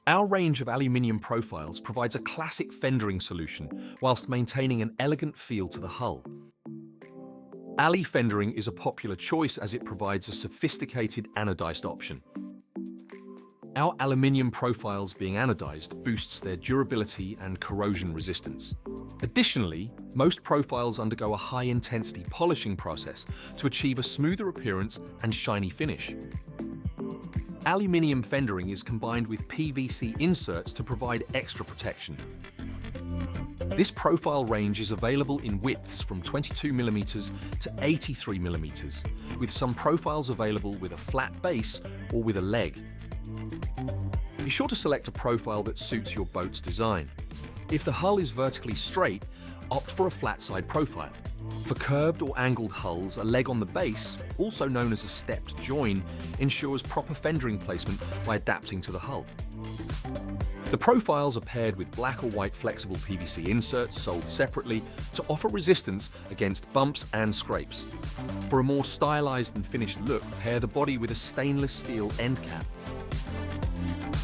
Our range of aluminium profiles provides a classic fendering solution whilst maintaining an elegant feel to the hull. Ali Fendering is a popular choice as it provides a sophisticated anodized option. Our aluminium profiles being anodized boosts their durability and corrosion resistance. Additionally, most profiles undergo a high-intensity polishing process to achieve a smoother appearance and shiny finish. Aluminium fendering is combined with PVC inserts to provide extra protection. This profile range is available in widths from 22mm to 83mm, with some profiles available with a flat base or with a leg. Be sure to select a profile that suits your boat's design. If the hull is vertically straight, opt for a flat side profile. For curved or angled hulls, a leg on the base, also known as a stepped join, ensures proper fendering placement by adapting to the hull. The profiles are paired with black or white flexible PVC inserts sold separately to offer resistance against bumps and scrapes. For a more stylized and finished look, pair the body with a stainless steel end cap.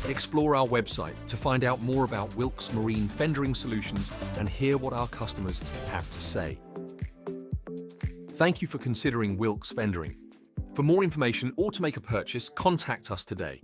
Explore our website to find out more about Wilks Marine Fendering Solutions and hear what our customers have to say. Thank you for considering Wilks Fendering. For more information or to make a purchase, contact us today.